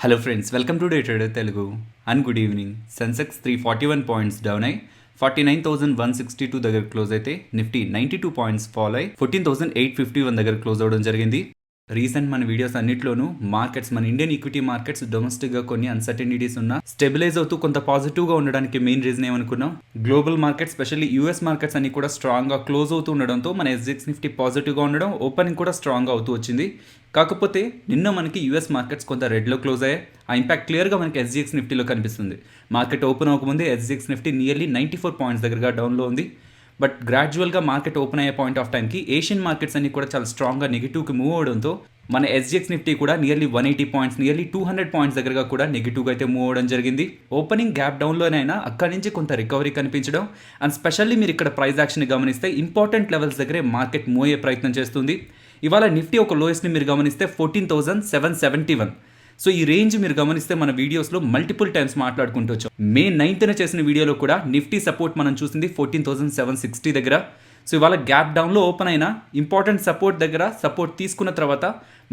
Hello friends, welcome to day trader Telugu and good evening. Sensex 341 points down అయ్యి 49,162 దగ్గర close అయితే Nifty 92 points fall అయ్యి 14,851 దగ్గర క్లోజ్ అవ్వడం జరిగింది. రీసెంట్ మన వీడియోస్ అన్నిట్లోనూ మార్కెట్స్, మన ఇండియన్ ఈక్విటీ మార్కెట్స్ డొమెస్టిక్గా కొన్ని అన్సర్టనిటీస్ ఉన్నా స్టెబిలైజ్ అవుతూ కొంత పాజిటివ్గా ఉండడానికి మెయిన్ రీజన్ ఏమనుకున్నాం, global markets specially US markets అన్ని కూడా స్ట్రాంగ్గా క్లోజ్ అవుతూ ఉండడంతో మన ఎస్జిఎక్స్ నిఫ్టీ పాజిటివ్గా ఉండడం, ఓపెనింగ్ కూడా స్ట్రాంగ్గా అవుతూ వచ్చింది. కాకపోతే నిన్న మనకి యూఎస్ మార్కెట్స్ కొంత రెడ్లో క్లోజ్ అయ్యాయి. ఆ ఇంపాక్ట్ క్లియర్గా మనకి ఎస్జిఎక్స్ నిఫ్టీలో కనిపిస్తుంది. మార్కెట్ ఓపెన్ అవ్వకముందే ఎస్జిఎక్స్ నిఫ్టీ నియర్లీ 94 పాయింట్స్ దగ్గరగా డౌన్లో ఉంది. బట్ గ్రాడ్యువల్గా మార్కెట్ ఓపెన్ అయ్యే పాయింట్ ఆఫ్ టైంకి ఏషియన్ మార్కెట్స్ అన్ని కూడా చాలా స్ట్రాంగ్గా నెగిటివ్కి మూవ్ అవడంతో మన ఎస్జిఎక్స్ నిఫ్టీ కూడా నియర్లీ 180 పాయింట్స్, నియర్లీ 200 పాయింట్స్ దగ్గరగా కూడా నెగిటివ్గా అయితే మూవ్ అవడం జరిగింది. ఓపెనింగ్ గ్యాప్ డౌన్లోనైనా అక్కడి నుంచి కొంత రికవరీ కనిపించడం, అండ్ స్పెషల్లీ మీరు ఇక్కడ ప్రైస్ యాక్షన్ గమనిస్తే ఇంపార్టెంట్ లెవెల్స్ దగ్గరే మార్కెట్ మూవ్ అయ్యే ప్రయత్నం చేస్తుంది. ఇవాళ నిఫ్టీ ఒక లోయెస్ట్ని మీరు గమనిస్తే 14,771. సో ఈ రేంజ్ మీరు గమనిస్తే మన వీడియోస్లో మల్టిపుల్ టైమ్స్ మాట్లాడుకుంటూ వచ్చాం. మే 9th చేసిన వీడియోలో కూడా నిఫ్టీ సపోర్ట్ మనం చూసింది 14,760 దగ్గర. సో ఇవాళ గ్యాప్ డౌన్లో ఓపెన్ అయిన ఇంపార్టెంట్ సపోర్ట్ దగ్గర సపోర్ట్ తీసుకున్న తర్వాత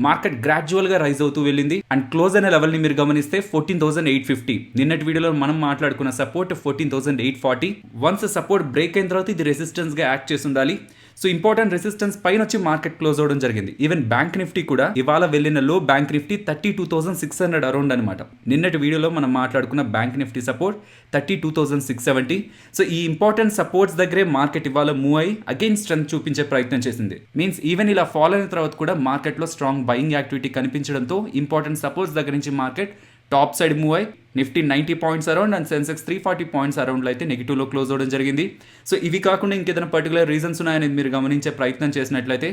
మార్కెట్ గ్రాడ్యువల్గా రైజ్ అవుతూ వెళ్ళింది. అండ్ క్లోజ్ అనే లెవెల్ని మీరు గమనిస్తే 14,850. నిన్నటి వీడియోలో మనం మాట్లాడుకున్న సపోర్ట్ 14,840. వన్స్ సపోర్ట్ బ్రేక్ అయిన తర్వాత ఇది రెసిస్టెన్స్గా యాక్ట్ చేసి ఉండాలి. సో ఇంపార్టెంట్ రెసిస్టెన్స్ పైన వచ్చి మార్కెట్ క్లోజ్ అవ్వడం జరిగింది. ఈవెన్ బ్యాంక్ నిఫ్టీ కూడా ఇవాళ వెళ్ళిన లో బ్యాంక్ నిఫ్టీ 32,600 అరౌండ్ అనమాట. నిన్నటి వీడియోలో మనం మాట్లాడుకున్న బ్యాంక్ నిఫ్టీ సపోర్ట్ 32,670. సో ఈ ఇంపార్టెంట్ సపోర్ట్స్ దగ్గరే మార్కెట్ ఇవాళ మూవ్ అయ్యి అగైన్ స్ట్రెంత్ చూపించే ప్రయత్నం చేసింది. మీన్స్ ఈవెన్ ఇలా ఫాలో అయిన తర్వాత కూడా మార్కెట్లో స్ట్రాంగ్ బయింగ్ యాక్టివిటీ కనిపించడంతో ఇంపార్టెంట్ సపోర్ట్స్ దగ్గర నుంచి మార్కెట్ టాప్ సైడ్ మూవ్ అయ్యి Nifty 90 points around and Sensex 340 points అరౌండ్లో అయితే నెగిటివ్లో క్లోజ్ అవ్వడం జరిగింది. సో ఇవి కాకుండా ఇంకేదైనా పర్టికులర్ రీజన్స్ ఉన్నాయని మీరు గమనించే ప్రయత్నం చేసినట్లయితే,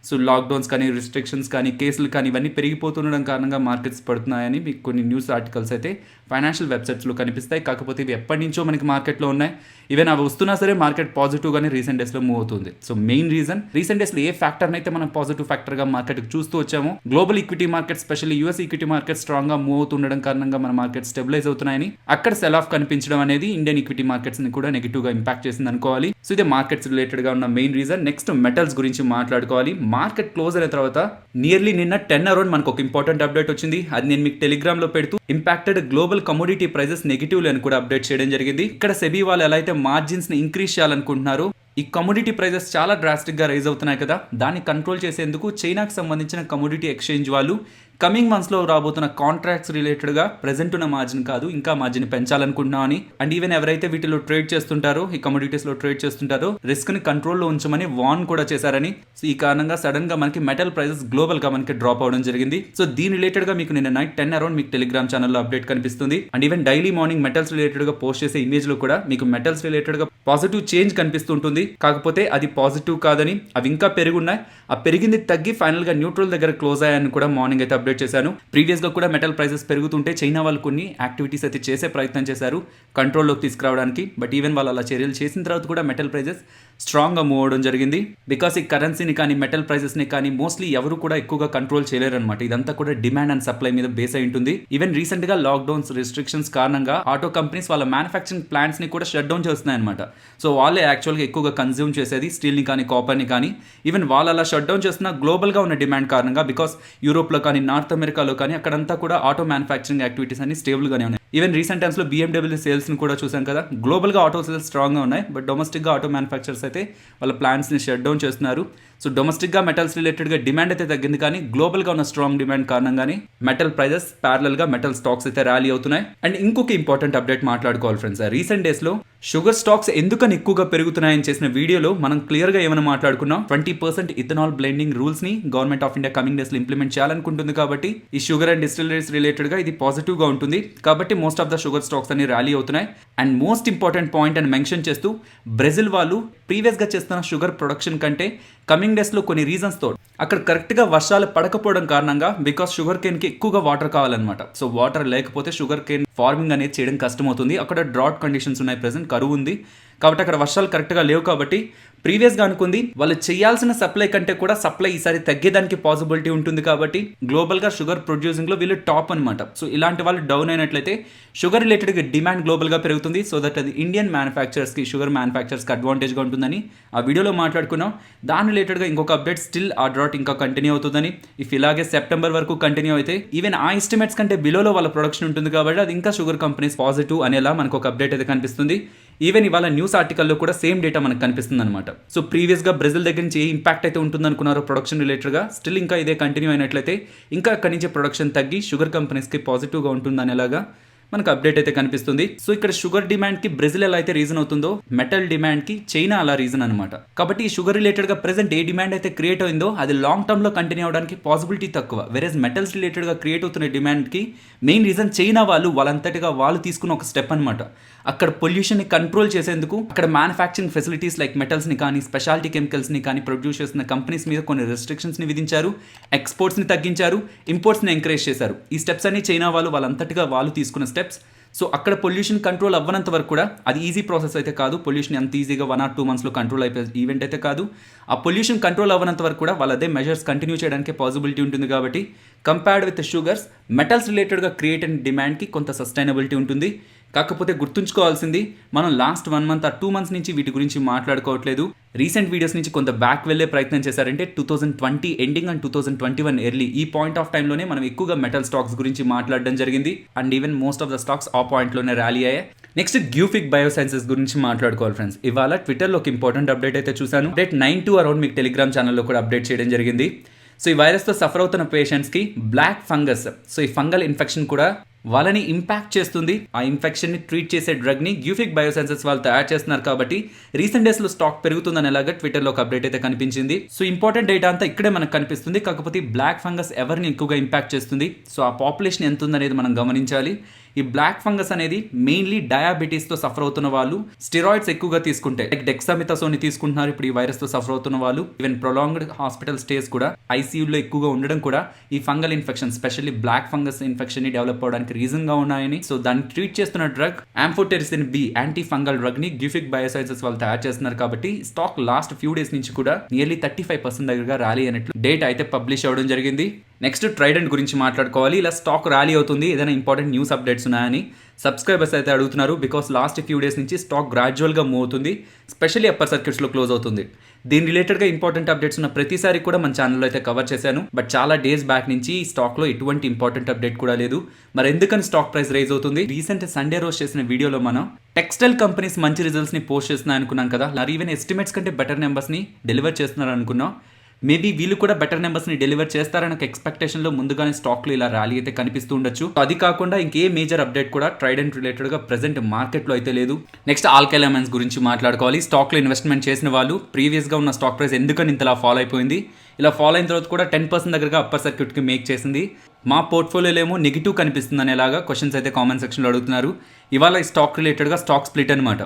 సో లాక్డౌన్స్ కానీ, రిస్ట్రిక్షన్స్ కానీ, కేసులు కానీ ఇవన్నీ పెరిగిపోతుండడం కారణంగా మార్కెట్స్ పడుతున్నాయని మీకు కొన్ని న్యూస్ ఆర్టికల్స్ అయితే ఫైనాన్షియల్ వెబ్సైట్స్లో కనిపిస్తాయి. కాకపోతే ఇవి ఎప్పటి నుంచో మనకి మార్కెట్లో ఉన్నాయి. ఈవెన్ అవి వస్తున్నా సరే మార్కెట్ పాజిటివ్గానే రీసెంట్ డేస్లో మూవ్ అవుతుంది. సో మెయిన్ రీజన్ రీసెంట్ డేస్లో ఏ ఫ్యాక్టర్ని అయితే మనం పాజిటివ్ ఫ్యాక్టర్గా మార్కెట్కి చూస్తూ వచ్చామో, global equity market specially US equity market స్ట్రాంగ్గా మూవ్ అవుతుండడం కారణంగా మన మార్కెట్ స్టెబిలైజ్ అవుతున్నాయని అక్కడ సెల్ ఆఫ్ కనిపించడం అనేది ఇండియన్ ఈక్విటీ మార్కెట్స్ ని కూడా నెగిటివ్ గా ఇంపాక్ట్ చేసింది అనుకోవాలి. సో ఇదే మార్కెట్స్ రిలేటెడ్ గా ఉన్న మెయిన్ రీజన్. నెక్స్ట్ మెటల్స్ గురించి మాట్లాడుకోవాలి. మార్కెట్ క్లోజ్ అయిన తర్వాత నియర్లీ నిన్న 10 అరౌండ్ మనకు ఒక ఇంపార్టెంట్ అప్డేట్ వచ్చింది. అది నేను మీకు టెలిగ్రామ్ లో పెడుతూ impacted global commodity prices negative అని కూడా అప్డేట్ చేయడం జరిగింది. ఇక్కడ సెబీ వాళ్ళు ఎలా అయితే మార్జిన్స్ ని ఇంక్రీజ్ చేయాలనుకుంటున్నారు, ఈ కమోడిటీ ప్రైజెస్ చాలా డ్రాస్టిక్గా రైజ్ అవుతున్నాయి కదా, దాన్ని కంట్రోల్ చేసేందుకు చైనాకు సంబంధించిన కమోడిటీ ఎక్స్చేంజ్ వాళ్ళు కమింగ్ మంత్స్లో రాబోతున్న కాంట్రాక్ట్స్ రిలేటెడ్గా ప్రెజెంట్ ఉన్న మార్జిన్ కాదు ఇంకా మార్జిన్ పెంచాలనుకుంటున్నామని, అండ్ ఈవెన్ ఎవరైతే వీటిలో ట్రేడ్ చేస్తుంటారో, ఈ కమోడిటీస్లో ట్రేడ్ చేస్తుంటారో రిస్క్ని కంట్రోల్లో ఉంచమని వార్న్ కూడా చేశారని. సో ఈ కారణంగా సడన్గా మనకి మెటల్ ప్రైజెస్ గ్లోబల్గా మనకి డ్రాప్ అవడం జరిగింది. సో దీని రిలేటెడ్గా మీకు నిన్న నైట్ 10 అరౌండ్ మీకు టెలిగ్రామ్ ఛానల్లో అప్డేట్ కనిపిస్తుంది. And even daily morning metals రిలేటెడ్గా పోస్ట్ చేసే ఇమేజ్లో కూడా మీకు మెటల్స్ రిలేటెడ్గా పాజిటివ్ చేంజ్ కనిపిస్తుంటుంది. కాకపోతే అది పాజిటివ్ కాదని, అవి ఇంకా పెరుగున్నాయి. ఆ పెరిగింది తగ్గి ఫైనల్గా న్యూట్రల్ దగ్గర క్లోజ్ అయ్యాయని కూడా మార్నింగ్ అయితే అప్డేట్ చేశాను. ప్రీవియస్గా కూడా మెటల్ ప్రైసెస్ పెరుగుతుంటే చైనా వాళ్ళు కొన్ని యాక్టివిటీస్ అయితే చేసే ప్రయత్నం చేశారు కంట్రోల్లోకి తీసుకురావడానికి. బట్ ఈవెన్ వాళ్ళు అలా చర్యలు చేసిన తర్వాత కూడా మెటల్ ప్రైసెస్ స్ట్రాంగ్గా మూవ్ అవడం జరిగింది. బికాస్ ఈ కరెన్సీని కానీ మెటల్ ప్రైసెస్ని కానీ మోస్ట్లీ ఎవరు కూడా ఎక్కువగా కంట్రోల్ చేయలేరు అనమాట. ఇదంతా కూడా డిమాండ్ అండ్ సప్లై మీద బేస్ అయి ఉంటుంది. ఈవెన్ రీసెంట్గా లాక్డౌన్స్, రిస్ట్రిక్షన్స్ కారణంగా ఆటో కంపెనీస్ వాళ్ళ మ్యానుఫ్యాక్చరింగ్ ప్లాంట్స్ని కూడా షట్ డౌన్ చేస్తున్నాయి అనమాట. సో వాళ్ళే యాక్చువల్గా ఎక్కువగా కన్జ్యూమ్ చేసేది స్టీల్ని కానీ, కాపర్ని కానీ. ఈవెన్ వాళ్ళు అలా షట్ డౌన్ చేస్తున్న గ్లోబల్గా ఉన్న డిమాండ్ కారణంగా, బికాస్ యూరోప్లో కానీ, నార్త్ అమెరికాలో కానీ అక్కడంతా కూడా ఆటో మ్యానుఫ్యాక్చరింగ్ యాక్టివిటీస్ అన్ని స్టేబుల్గానే ఉన్నాయి. ఈవెన్ రీసెంట్ టైమ్స్లో BMW సేల్స్ని కూడా చూసాం కదా. గ్లోబల్గా ఆటో సేల్స్ స్ట్రాంగ్గా ఉన్నాయి, బట్ డొమెస్టిక్గా ఆటో మ్యానుఫ్యాక్చర్స్ అయితే వాళ్ళ ప్లాంట్స్ని షట్ డౌన్ చేస్తున్నారు. సో డొమెస్టిక్గా మెటల్స్ రిలేటెడ్గా డిమాండ్ అయితే తగ్గింది, కానీ గ్లోబల్గా ఉన్న స్ట్రాంగ్ డిమాండ్ కారణంగానే మెటల్ ప్రైజెస్ ప్యారలల్గా మెటల్ స్టాక్స్ అయితే ర్యాలీ అవుతున్నాయి. అండ్ ఇంకొక ఇంపార్టెంట్ అప్డేట్ మాట్లాడుకోవాలి ఫ్రెండ్స్. రీసెంట్ డేస్లో షుగర్ స్టాక్స్ ఎందుకని ఎక్కువగా పెరుగుతున్నాయని చేసిన వీడియోలో మనం క్లియర్గా ఏమైనా మాట్లాడుకున్నాం, 20% ఇథనాల్ బ్లెండింగ్ రూల్స్ని గవర్నమెంట్ ఆఫ్ ఇండియా కమింగ్ డేస్లో ఇంప్లిమెంట్ చేయాలనుకుంటుంది. కాబట్టి ఈ షుగర్ అండ్ డిస్టిలరీస్ రిలేటెడ్గా ఇది పాజిటివ్గా ఉంటుంది. కాబట్టి most of the sugar stocks అన్ని ర్యాలీ అవుతున్నాయి. అండ్ మోస్ట్ ఇంపార్టెంట్ పాయింట్ అని మెన్షన్ చేస్తూ, బ్రెజిల్ వాళ్ళు ప్రీవియస్గా చేస్తున్న షుగర్ ప్రొడక్షన్ కంటే కమింగ్ డేస్లో కొన్ని రీజన్స్తో అక్కడ కరెక్ట్గా వర్షాలు పడకపోవడం కారణంగా, బికాస్ షుగర్ కేన్కి ఎక్కువగా వాటర్ కావాలన్నమాట. సో వాటర్ లేకపోతే షుగర్ కేన్ ఫార్మింగ్ అనేది చేయడం కష్టమవుతుంది. అక్కడ డ్రాట్ కండిషన్స్ ఉన్నాయి, ప్రెసెంట్ కరువు ఉంది. కాబట్టి అక్కడ వర్షాలు కరెక్ట్గా లేవు. కాబట్టి ప్రీవియస్ గా అనుకుంది వాళ్ళు చేయాల్సిన సప్లై కంటే కూడా సప్లై ఈసారి తగ్గేదానికి పాసిబిలిటీ ఉంటుంది కాబట్టి గ్లోబల్ గా షుగర్ ప్రొడ్యూసింగ్ లో వీళ్ళు టాప్ అనమాట. సో ఇలాంటి వాళ్ళు డౌన్ అయినట్లయితే షుగర్ రిలేటెడ్ గా డిమాండ్ గ్లోబల్ గా పెరుగుతుంది. సో దట్ అది ఇండియన్ మ్యానుఫ్యాక్చరర్స్ కి షుగర్ మ్యానుఫ్యాక్చరర్స్ కి అడ్వాంటేజ్ గా ఉంటుందని ఆ వీడియోలో మాట్లాడుకున్నాం. దాని రిలేటెడ్ గా ఇంకొక అప్డేట్, స్టిల్ ఆ డ్రాట్ ఇంకా కంటిన్యూ అవుతుందని. ఇఫ్ ఇలాగే సెప్టెంబర్ వరకు కంటిన్యూ అయితే ఈవెన్ ఆ ఎస్టిమేట్స్ కంటే బిలోలో వాళ్ళ ప్రొడక్షన్ ఉంటుంది కాబట్టి అది ఇంకా షుగర్ కంపెనీస్ పాజిటివ్ అనేలా మనకు ఒక అప్డేట్ అయితే కనిపిస్తుంది. ఈవెన్ ఇవాళ న్యూస్ ఆర్టికల్లో కూడా సేమ్ డేటా మనకు కనిపిస్తుంది అనమాట. సో ప్రీవియస్ గా బ్రెజిల్ దగ్గర నుంచి ఏ ఇంపాక్ట్ అయితే ఉంటుంది అనుకున్నారో ప్రొడక్షన్ రిలేటెడ్ గా, స్టిల్ ఇంకా ఇదే కంటిన్యూ అయినట్లయితే ఇంకా అక్కడి నుంచి ప్రొడక్షన్ తగ్గి షుగర్ కంపెనీస్ కి పాజిటివ్ గా ఉంటుంది అనేలాగా మనకు అప్డేట్ అయితే కనిపిస్తుంది. సో ఇక్కడ షుగర్ డిమాండ్ కి బ్రెజిల్ ఎలా అయితే రీజన్ అవుతుందో, మెటల్ డిమాండ్ కి చైనా అలా రీజన్ అనమాట. కాబట్టి ఈ షుగర్ రిలేటెడ్ గా ప్రెసెంట్ ఏ డిమాండ్ అయితే క్రియేట్ అయిందో అది లాంగ్ టర్మ్ లో కంటిన్యూ అవడానికి పాసిబిలిటీ తక్కువ. వెరేజ్ మెటల్స్ రిలేటెడ్ గా క్రియేట్ అవుతున్న డిమాండ్ కి మెయిన్ రీజన్ చైనా వాళ్ళంతటిగా వాళ్ళు తీసుకున్న ఒక స్టెప్ అనమాట. అక్కడ పొల్యూషన్ ని కంట్రోల్ చేసేందుకు అక్కడ మ్యానుఫ్యాక్చరింగ్ ఫెసిలిటీస్ లైక్ మెటల్స్ ని కానీ స్పెషాలిటీ కెమికల్స్ ని కానీ ప్రొడ్యూస్ చేస్తున్న కంపెనీస్ మీద కొన్ని రెస్ట్రిక్షన్స్ ని విధించారు, ఎక్స్పోర్ట్స్ ని తగ్గించారు, ఇంపోర్ట్స్ ని ఎంకరేజ్ చేశారు. ఈ స్టెప్స్ అన్ని చైనా వాళ్ళంతటిగా వాళ్ళు తీసుకున్న స్టెప్స్. సో అక్కడ పొల్యూషన్ కంట్రోల్ అవ్వనంత వరకు కూడా అది ఈజీ ప్రాసెస్ అయితే కాదు. పొల్యూషన్ అంత ఈజీగా 1 or 2 months కంట్రోల్ అయిపోయే ఈవెంట్ అయితే కాదు. ఆ పొల్యూషన్ కంట్రోల్ అవ్వనంత వరకు కూడా వాళ్ళ అదే మెజర్స్ కంటిన్యూ చేయడానికి పాసిబిలిటీ ఉంటుంది. కాబట్టి కంపేర్డ్ విత్ షుగర్స్, మెటల్స్ రిలేటెడ్గా క్రియేట్ అయిన డిమాండ్కి కొంత సస్టైనబిలిటీ ఉంటుంది. కాకపోతే గుర్తుంచుకోవాల్సింది, మనం లాస్ట్ 1 month or 2 months నుంచి వీటి గురించి మాట్లాడుకోవట్లేదు. రీసెంట్ వీడియోస్ నుంచి కొంత బ్యాక్ వెళ్ళే ప్రయత్నం చేశారంటే 2020 ఎండింగ్ అండ్ 2021 ఎర్లీ ఈ పాయింట్ ఆఫ్ టైంలోనే మనం ఎక్కువగా మెటల్ స్టాక్స్ గురించి మాట్లాడడం జరిగింది. And even most of the stocks ఆ పాయింట్లోనే ర్యాలీ అయ్యాయి. నెక్స్ట్ గ్యూఫిక్ బయోసైన్సెస్ గురించి మాట్లాడుకోవాలి ఫ్రెండ్స్. ఇవాళ ట్విట్టర్లో ఒక ఇంపార్టెంట్ అప్డేట్ అయితే చూసాను. అప్డేట్ 9 to అరౌండ్ మీకు టెలిగ్రామ్ ఛానల్లో కూడా అప్డేట్ చేయడం జరిగింది. సో ఈ వైరస్తో సఫర్ అవుతున్న పేషెంట్స్కి బ్లాక్ ఫంగస్, సో ఈ ఫంగల్ ఇన్ఫెక్షన్ కూడా వాళ్ళని ఇంపాక్ట్ చేస్తుంది. ఆ ఇన్ఫెక్షన్ని ట్రీట్ చేసే డ్రగ్ని గ్యూఫిక్ బయోసైన్సెస్ వాళ్ళు తయారు చేస్తున్నారు కాబట్టి రీసెంట్ డేస్లో స్టాక్ పెరుగుతుందని ఎలాగా ట్విట్టర్లో ఒక అప్డేట్ అయితే కనిపించింది. సో ఇంపార్టెంట్ డేటా అంతా ఇక్కడే మనకు కనిపిస్తుంది. కాకపోతే బ్లాక్ ఫంగస్ ఎవరిని ఎక్కువగా ఇంపాక్ట్ చేస్తుంది, సో ఆ పాపులేషన్ ఎంత ఉందనేది మనం గమనించాలి. ఈ బ్లాక్ ఫంగస్ అనేది మెయిన్లీ డయాబెటీస్తో సఫర్ అవుతున్న వాళ్ళు, స్టెరాయిడ్స్ ఎక్కువగా తీసుకుంటే లైక్ డెక్సామిథాసోన్ తీసుకుంటున్నారు ఇప్పుడు ఈ వైరస్తో సఫర్ అవుతున్న వాళ్ళు. ఈవెన్ ప్రొలాంగ్డ్ హాస్పిటల్ స్టేస్ కూడా, ఐసీయూలో ఎక్కువగా ఉండడం కూడా ఈ fungal infection, specially black fungus infection ని డెవలప్ అవడానికి రీజన్ గా ఉన్నాయని. సో దాన్ని ట్రీట్ చేస్తున్న drug amphotericin B anti fungal drug ని గ్యూఫిక్ బయోసైన్సెస్ వాళ్ళు తయారు చేస్తున్నారు. కాబట్టి స్టాక్ లాస్ట్ ఫ్యూ డేస్ నుంచి కూడా నియర్లీ 35% దగ్గరగా ర్యాలీ అయినట్లు డేటా అయితే పబ్లిష్ అవ్వడం జరిగింది. నెక్స్ట్ ట్రైడెంట్ గురించి మాట్లాడుకోవాలి. ఇలా స్టాక్ ర్యాలీ అవుతుంది, ఏదైనా ఇంపార్టెంట్ న్యూస్ అప్డేట్స్ ఉన్నాయని సబ్స్క్రైబర్స్ అయితే అడుగుతున్నారు. బికాస్ లాస్ట్ ఫ్యూ డేస్ నుంచి స్టాక్ గ్రాడ్యువల్గా మూవ్ అవుతుంది, స్పెషల్లీ అప్పర్ సర్క్యూట్స్లో క్లోజ్ అవుతుంది. దీని రిలేటెడ్గా ఇంపార్టెంట్ అప్డేట్స్ ఉన్న ప్రతిసారి కూడా మన ఛానల్లో అయితే కవర్ చేశాను. బట్ చాలా డేస్ బ్యాక్ నుంచి ఈ స్టాక్లో ఎటువంటి ఇంపార్టెంట్ అప్డేట్ కూడా లేదు. మరి ఎందుకని స్టాక్ ప్రైస్ రైజ్ అవుతుంది? రీసెంట్ సండే రోజు చేసిన వీడియోలో మనం టెక్స్టైల్ కంపెనీస్ మంచి రిజల్ట్స్ని పోస్ట్ చేస్తున్నాయి అనుకున్నాం కదా, ఈవెన్ ఎస్టిమేట్స్ కంటే బెటర్ నెంబర్స్ని డెలివర్ చేస్తున్నారు అనుకున్నాం. మేబీ వీళ్ళు కూడా బెటర్ నెంబర్స్ని డెలివర్ చేస్తారని ఒక ఎక్స్పెక్టేషన్లో ముందుగానే స్టాక్లో ఇలా ర్యాలీ అయితే కనిపిస్తూ ఉండొచ్చు. అది కాకుండా ఇంకే మేజర్ అప్డేట్ కూడా ట్రైడెంట్ రిలేటెడ్గా ప్రెసెంట్ మార్కెట్లో అయితే లేదు. నెక్స్ట్ ఆల్కైల్ అమైన్స్ గురించి మాట్లాడుకోవాలి. స్టాక్లో ఇన్వెస్ట్మెంట్ చేసిన వాళ్ళు ప్రీవియస్గా ఉన్న స్టాక్ ప్రైస్ ఎందుకని ఇంతలా ఫాలో అయిపోయింది, ఇలా ఫాలో అయిన తర్వాత కూడా 10% దగ్గరగా అప్పర్ సర్క్యూట్కి మేక్ చేసింది. మా పోర్ట్ఫోలియోలో ఏమో నెగిటివ్ కనిపిస్తుంది అనేలాగా క్వశ్చన్స్ అయితే కామెంట్ సెక్షన్లో అడుగుతున్నారు. ఇవాళ ఈ స్టాక్ రిలేటెడ్గా స్టాక్ స్ప్లిట్ అనమాట.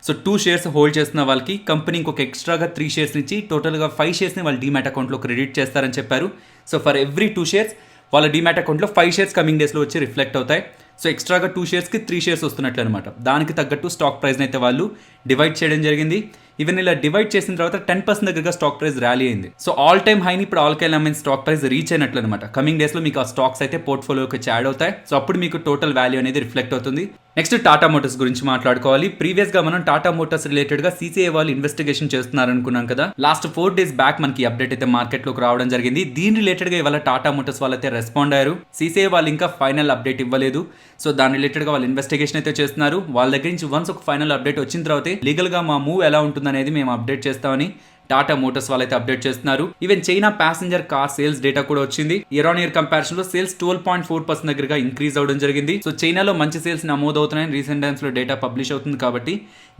సో 2 shares హోల్డ్ చేస్తున్న వాళ్ళకి కంపెనీ ఇంకొక ఎక్స్ట్రాగా 3 shares నుంచి టోటల్గా 5 sharesని వాళ్ళ డీమ్యాట్ అకౌంట్లో క్రెడిట్ చేస్తారని చెప్పారు. సో ఫర్ ఎవ్రీ 2 shares వాళ్ళ డీమ్యాట్ అకౌంట్లో 5 shares కమింగ్ డేస్లో వచ్చి రిఫ్లెక్ట్ అవుతాయి. సో ఎక్స్ట్రాగా 2 sharesకి 3 shares వస్తున్నట్లు అనమాట. దానికి తగ్గట్టు స్టాక్ ప్రైస్ని అయితే వాళ్ళు డివైడ్ చేయడం జరిగింది. ఈవెన్ ఇలా డివైడ్ చేసిన తర్వాత 10% దగ్గరగా స్టాక్ ప్రైస్ ర్యాలీ అయింది. సో ఆల్ టైమ్ హైని ఇప్పుడు alkyl amines stock price reach అయినట్లు అనమాట. కమింగ్ డేస్లో మీకు ఆ స్టాక్స్ అయితే పోర్ట్ఫోలియోకి వచ్చి యాడ్ అవుతాయి. సో అప్పుడు మీకు టోటల్ వాల్యూ అనేది రిఫ్లెక్ట్ అవుతుంది. నెక్స్ట్ టాటా మోటార్స్ గురించి మాట్లాడుకోవాలి. ప్రీవియస్గా మనం టాటా మోటార్స్ రిలేటెడ్గా CCI వాళ్ళు ఇన్వెస్టిగేషన్ చేస్తున్నారు అనుకున్నాం కదా. లాస్ట్ 4 days బ్యాక్ మనకి అప్డేట్ అయితే మార్కెట్లోకి రావడం జరిగింది. దీని రిలేటెడ్గా ఇవాళ టాటా మోటార్స్ వాళ్ళు అయితే రెస్పాండ్ అయ్యారు. CCI వాళ్ళు ఇంకా ఫైనల్ అప్డేట్ ఇవ్వలేదు. సో దాని రిలేటెడ్గా వాళ్ళు ఇన్వెస్టిగేషన్ అయితే చేస్తున్నారు. వాళ్ళ దగ్గర నుంచి వన్స్ ఒక ఫైనల్ అప్డేట్ వచ్చిన తర్వాత లీగల్గా మా మూవ్ ఎలా ఉంటుందనేది మేము అప్డేట్ చేస్తామని టాటా మోటార్స్ వాళ్ళైతే అప్డేట్ చేస్తున్నారు. Even China passenger car sales data కూడా వచ్చింది. ఇయర్ ఆన్ ఇయర్ కంపారిజన్ లో సేల్స్ 12.4% దగ్గరగా ఇంక్రీజ్ అవడం జరిగింది. సో చైనాలో మంచి సేల్స్ నమోదు అవుతున్నాయని రీసెంట్ టైమ్స్ లో డేటా పబ్లిష్ అవుతుంది. కాబట్టి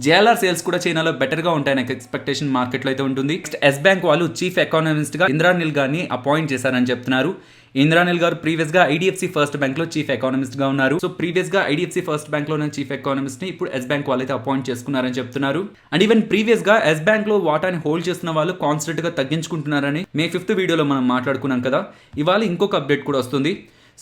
JLR సేల్స్ కూడా చైనాలో బెటర్ గా ఉంటాయని ఎక్స్పెక్టేషన్ మార్కెట్ లో అయితే ఉంటుంది. నెక్స్ట్ ఎస్ బ్యాంక్ వాళ్ళు చీఫ్ ఎకానమిస్ట్ గా ఇంద్రానిల్ గారిని అపాయింట్ చేశారని చెప్తున్నారు. ఇంద్రానిల్ గారు ప్రీవియస్ గా IDFC ఫస్ట్ బ్యాంక్ లో చీఫ్ ఎకానమిస్ట్ గా ఉన్నారు. సో ప్రీవియస్ గా IDFC ఫస్ట్ బ్యాంక్ లో చీఫ్ ఎకానమిస్ట్ ని ఇప్పుడు ఎస్ బ్యాంక్ వాళ్ళైతే అపాయింట్ చేసుకున్నారని చెప్తున్నారు. అండ్ ఈవెన్ ప్రీవియస్ గా ఎస్ బ్యాంక్ లో వాటాని హోల్డ్ చేస్తున్న వాళ్ళు కాన్స్టెంట్ గా తగ్గించుకుంటున్నారని May 5th వీడియోలో మనం మాట్లాడుకున్నాం కదా. ఇవాళ ఇంకొక అప్డేట్ కూడా వస్తుంది.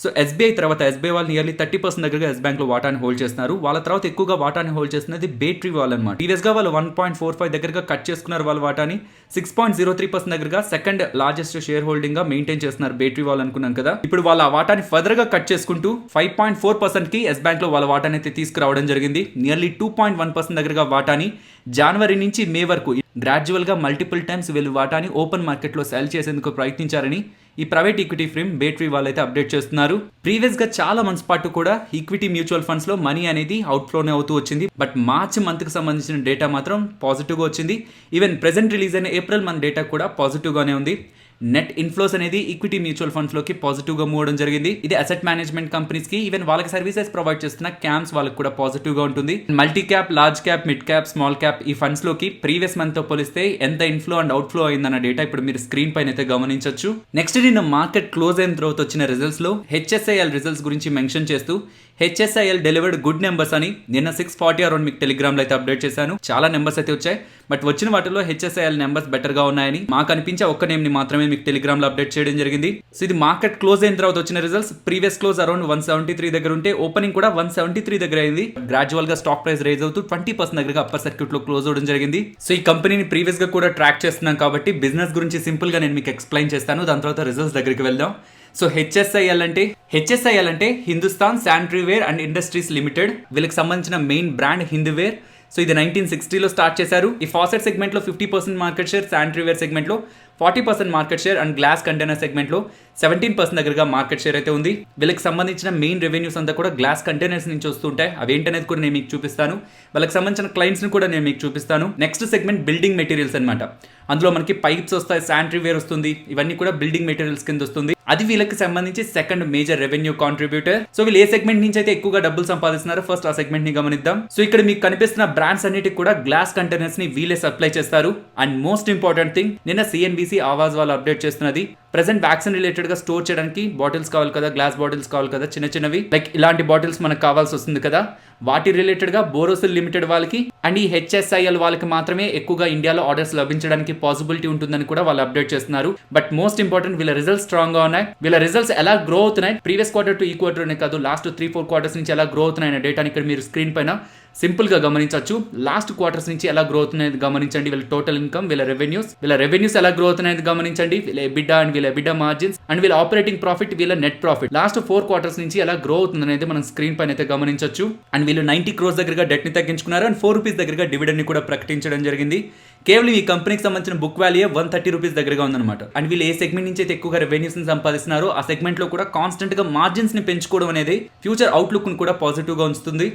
సో ఎస్బీఐ తర్వాత ఎస్బీఐ వాళ్ళు నియర్లీ 30% దగ్గరగా ఎస్ బ్యాంక్ లో వాటాని హోల్డ్ చేస్తున్నారు. వాళ్ళ తర్వాత ఎక్కువగా వాటాని హోల్డ్ చేస్తున్నది బేట్రీ వాళ్ళు అనమాట. ప్రీవియస్ గా వాళ్ళు 1.45 దగ్గరగా కట్ చేసుకున్నారు వాళ్ళ వాటాని. 6.03% దగ్గరగా సెకండ్ లార్జెస్ట్ షేర్ హోల్డింగ్ గా మెయింటైన్ చేస్తున్నారు బేట్రీ వాళ్ళు అనుకున్నాం కదా. ఇప్పుడు వాళ్ళ వాటాని ఫర్దర్ గా కట్ చేసుకుంటూ 5.4% కి ఎస్ బ్యాంక్ లో వాళ్ళ వాటాని అయితే తీసుకురావడం జరిగింది. నియర్లీ 2.1% దగ్గరగా వాటాని జనవరి నుంచి మే వరకు గ్రాడ్యువల్ గా మల్టిపుల్ టైమ్స్ వీళ్ళు వాటాని ఓపెన్ మార్కెట్ లో సెల్ చేసేందుకు ప్రయత్నించారని ఈ ప్రైవేట్ ఈక్విటీ ఫర్మ్ బేట్రీ వాళ్ళైతే అప్డేట్ చేస్తున్నారు. ప్రీవియస్ గా చాలా మంత్స్ పాటు కూడా ఈక్విటీ మ్యూచువల్ ఫండ్స్ లో మనీ అనేది అవుట్ ఫ్లోనే అవుతూ వచ్చింది. బట్ మార్చ్ మంత్ కి సంబంధించిన డేటా మాత్రం పాజిటివ్ గా వచ్చింది. ఈవెన్ ప్రెసెంట్ రిలీజ్ అయిన ఏప్రిల్ మంత్ డేటా కూడా పాజిటివ్ గానే ఉంది. నెట్ ఇన్ఫ్లోస్ అనేది ఈక్విటీ మ్యూచువల్ ఫండ్స్ లోకి పాజిటివ్ గా మూవ్ అవడం జరిగింది. ఇది అసెట్ మేనేజ్మెంట్ కంపెనీస్ కి ఈవెన్ వాళ్ళకి సర్వీసెస్ ప్రొవైడ్ చేస్తున్న క్యాంప్స్ వాళ్ళకి కూడా పాజిటివ్ గా ఉంటుంది. Multi cap, large cap, mid cap, small cap ఈ ఫండ్స్ లోకి ప్రీవియస్ మంత్ తో పోలిస్తే ఎంత ఇన్ఫ్లో అండ్ అవుట్ ఫ్లో అయిందన్న డేటా ఇప్పుడు మీరు స్క్రీన్ పైన అయితే గమనించవచ్చు. నెక్స్ట్ నిన్న మార్కెట్ క్లోజ్ అయిన తర్వాత వచ్చిన రిజల్ట్స్ లో హెచ్ఎస్ఐఎల్ రిజల్ట్స్ గురించి మెన్షన్ చేస్తూ హెచ్ఎస్ఐఎల్ డెలివర్డ్ గుడ్ నెంబర్స్ అని నిన్న 640 అరౌండ్ మీకు టెలిగ్రామ్ లో అయితే అప్డేట్ చేశాను. చాలా నెంబర్స్ అయితే వచ్చాయి. బట్ వచ్చిన వాటిలో హెచ్ఎస్ఐఎల్ నెంబర్స్ బెటర్ గా ఉన్నాయని మాకు అనిపించే ఒక్క నేమ్ ని మాత్రమే మీకు టెలిగ్రామ్ లో అప్డేట్ చేయడం జరిగింది. సో ఇది మార్కెట్ క్లోజ్ అయిన తర్వాత వచ్చిన రిజల్ట్స్. ప్రీవియస్ క్లోజ్ అరౌండ్ 173 దగ్గర ఉంటే ఓపెనింగ్ కూడా 173 దగ్గర అయింది. గ్రాడ్యువల్ గా స్టాక్ ప్రైస్ రైజ్ అవుతూ 20% దగ్గరగా అప్పర్ సర్క్యూట్ లో క్లోజ్ అవడం జరిగింది. సో ఈ కంపెనీని ప్రీవియస్ గా కూడా ట్రాక్ చేస్తున్నాం కాబట్టి బిజినెస్ గురించి సింపుల్ గా నేను మీకు ఎక్స్ప్లెయిన్ చేస్తాను. దాని తర్వాత రిజల్ట్స్ దగ్గరికి వెళ్దాం. సో హెచ్ఎస్ఐఎల్ అంటే Hindustan sanitaryware and industries limited. వీళ్ళకి సంబంధించిన మెయిన్ బ్రాండ్ హిందూవేర్. సో ఇది 1960లో స్టార్ట్ చేశారు. ఈ ఫాసెట్ సెగ్మెంట్ లో 50% మార్కెట్ షేర్, శానిటరీవేర్ సెగ్మెంట్ లో 40% market share and glass container segment లో 17% దగ్గరగా మార్కెట్ షేర్ అయితే ఉంది. వీళ్ళకి సంబంధించిన మెయిన్ రెవెన్యూస్ అంతా కూడా గ్లాస్ కంటైనర్స్ నుంచి వస్తుంటాయి. అవేంటనేది కూడా నేను మీకు చూపిస్తాను. వాళ్ళకి సంబంధించిన క్లయింట్స్ ని కూడా నేను మీకు చూపిస్తాను. నెక్స్ట్ సెగ్మెంట్ బిల్డింగ్ మెటీరియల్స్ అనమాట. అందులో మనకి పైప్స్ వస్తాయి, శానిటరీవేర్ వస్తుంది. ఇవన్నీ కూడా బిల్డింగ్ మెటీరియల్స్ కింద వస్తుంది. అది వీళ్ళకి సంబంధించి second major revenue contributor. So వీళ్ళు ఏ సెగ్మెంట్ నుంచి అయితే ఎక్కువగా డబ్బులు సంపాదిస్తున్నారో ఫస్ట్ ఆ సెగ్మెంట్ ని గమనిద్దాం. సో ఇక్కడ మీకు కనిపిస్తున్న బ్రాండ్స్ అన్నిటికి కూడా గ్లాస్ కంటైనర్స్ ని వీళ్ళే సప్లై చేస్తారు. అండ్ మోస్ట్ ఇంపార్టెంట్ థింగ్, నిన్న సిఎన్బిసి ఆవాజ్ వాళ్ళు అప్డేట్ చేస్తున్నది ప్రెసెంట్ వ్యాక్సిన్ రిలేటెడ్ గా స్టోర్ చేయడానికి బాటిల్స్ కావాలి కదా, గ్లాస్ బాటిల్స్ కావాలి కదా, చిన్న చిన్నవి లైక్ ఇలాంటి బాటిల్స్ మనకు కావాల్సి వస్తుంది కదా. వాటి రిలేటెడ్ గా బోరోసిల్ లిమిటెడ్ వాళ్ళకి అండ్ ఈ హెచ్ఎస్ఐఎల్ వాళ్ళకి మాత్రమే ఎక్కువగా ఇండియాలో ఆర్డర్స్ లభించడానికి పాసిబిలిటీ ఉంటుందని కూడా వాళ్ళు అప్డేట్ చేస్తున్నారు. బట్ మోస్ట్ ఇంపార్టెంట్, వీళ్ళ రిజల్ట్స్ స్ట్రాంగ్ గా ఉన్నాయి. వీళ్ళ రిజల్ట్స్ ఎలా గ్రో అవుతున్నాయి ప్రీవియస్ క్వార్టర్ టు ఈ క్వార్టర్ అనే కాదు, లాస్ట్ 3-4 క్వార్టర్స్ నుంచి ఎలా గ్రో అవుతున్నాయి అనే డేటాని ఇక్కడ మీరు స్క్రీన్ పైన సింపుల్ గా గమనించవచ్చు. లాస్ట్ క్వార్టర్స్ నుంచి ఎలా గ్రో అవుతున్నాయి గమనించండి. వీళ్ళ టోటల్ ఇన్కమ్, వీళ్ళ రెవెన్యూస్ ఎలా గ్రో అవుతున్నాయి గమనించండి. వీళ్ళ ఎబిడా అండ్ వీళ్ళ ఎబిడా మార్జిన్స్ అండ్ వీళ్ళ ఆపరేటింగ్ ప్రాఫిట్, వీళ్ళ నెట్ ప్రాఫిట్ లాస్ట్ 4 క్వార్టర్స్ నుంచి ఎలా గ్రో అవుతుంది అనేది మనం స్క్రీన్ పైన అయితే గమనించవచ్చు. అండ్ వీళ్ళు 90 crores దగ్గరగా డెట్ ని తగ్గించుకున్నారు అండ్ 4 రూపీస్ దగ్గరగా డివిడెండ్ ని కూడా ప్రకటించడం జరిగింది. కేవలం ఈ కంపెనీకి సంబంధించిన బుక్ వాల్యూ 130 రూపీస్ దగ్గరగా ఉందన్నమాట. అండ్ వీళ్ళు ఏ సెగ్మెంట్ నుంచి అయితే ఎక్కువగా రెవెన్యూస్ ని సంపాదిస్తున్నారో ఆ సెగ్మెంట్ లో కూడా కాన్స్టెంట్ గా మార్జిన్స్ ని పెంచుకోవడం అనేది ఫ్యూచర్ అవుట్లుక్ ని కూడా పాజిటివ్ గా ఉంచుతుంది.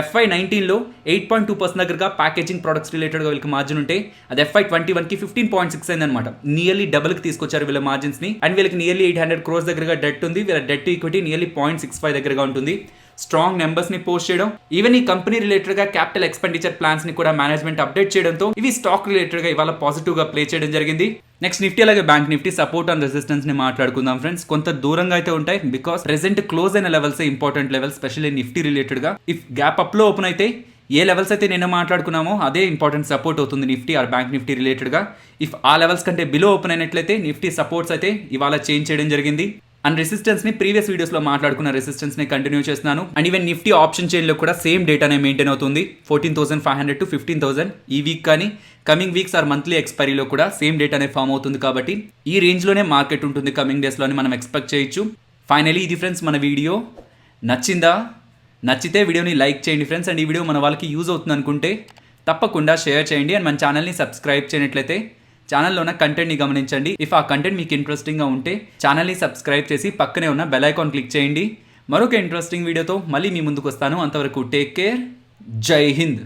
FY19లో 8.2% దగ్గరగా ప్యాకేజింగ్ ప్రొడక్ట్స్ రిలేటెడ్ గా వీళ్ళకి మార్జిన్ ఉంటే అది FY21కి 15.6 అయింది అనమాట. నియర్లీ డబుల్ కి తీసుకొచ్చారు వీళ్ళ మార్జిన్స్ ని. అండ్ వీళ్ళకి నియర్లీ 800 crores దగ్గరగా డెట్ ఉంది. వీళ్ళ డెట్ ఈక్విటీ నియర్లీ 0.65 దగ్గరగా ఉంటుంది. స్ట్రాంగ్ నెంబర్స్ ని పోస్ట్ చేయడం, ఈవెన్ ఈ కంపెనీ రిలేటెడ్ గా క్యాపిటల్ ఎక్స్పెండిచర్ ప్లాన్స్ ని కూడా మేనేజ్మెంట్ అప్డేట్ చేయడంతో ఇవి స్టాక్ రిలేటెడ్ గా ఇవాళ పాజిటివ్ గా ప్లే చేయడం జరిగింది. నెక్స్ట్ నిఫ్టీ అలాగే bank Nifty support and resistance ని మాట్లాడుకుందాం ఫ్రెండ్స్. కొంత దూరంగా అయితే ఉంటాయి బికాస్ ప్రెసెంట్ క్లోజ్ అయిన levels important levels, specially Nifty related గా. ఇఫ్ గ్యాప్ అప్ లో ఓపెన్ అయితే ఏ లెవెల్స్ అయితే నిన్న మాట్లాడుకున్నామో అదే ఇంపార్టెంట్ సపోర్ట్ అవుతుంది Nifty or bank Nifty related గా. ఇఫ్ ఆ లెవెల్స్ కంటే బిలో ఓపెన్ అయినట్లయితే నిఫ్టీ సపోర్ట్స్ అయితే ఇవాళ చేంజ్ చేయడం జరిగింది. అండ్ రెసిస్టెన్స్ ని ప్రీవియస్ వీడియోస్ లో మాట్లాడుకున్న రెసిస్టెన్స్ ని కంటిన్యూ చేస్తున్నాను. And even Nifty option chain లో కూడా సేమ్ డేటానే మెయింటైన్ అవుతుంది. 14,500 to 15,000 ఈ వీక్ కానీ కమింగ్ వీక్స్ ఆర్ మంత్లీ ఎక్స్పైరీలో కూడా సేమ్ డేటానే ఫామ్ అవుతుంది. కాబట్టి ఈ రేంజ్ లోనే మార్కెట్ ఉంటుంది కమింగ్ డేస్ లోని మనం ఎక్స్పెక్ట్ చేయొచ్చు. ఫైనలీ ఇది ఫ్రెండ్స్ మన వీడియో. నచ్చితే వీడియోని లైక్ చేయండి ఫ్రెండ్స్. అండ్ ఈ వీడియో మన వాళ్ళకి యూజ్ అవుతుంది అనుకుంటే తప్పకుండా షేర్ చేయండి. అండ్ మన ఛానల్ని సబ్స్క్రైబ్ చేయనట్లయితే ఛానల్లో ఉన్న కంటెంట్ని గమనించండి. ఇఫ్ ఆ కంటెంట్ మీకు ఇంట్రెస్టింగ్గా ఉంటే ఛానల్ని సబ్స్క్రైబ్ చేసి పక్కనే ఉన్న బెల్ ఐకాన్ క్లిక్ చేయండి. మరొక ఇంట్రెస్టింగ్ వీడియోతో మళ్ళీ మీ ముందుకు వస్తాను. అంతవరకు టేక్ కేర్. జై హింద్.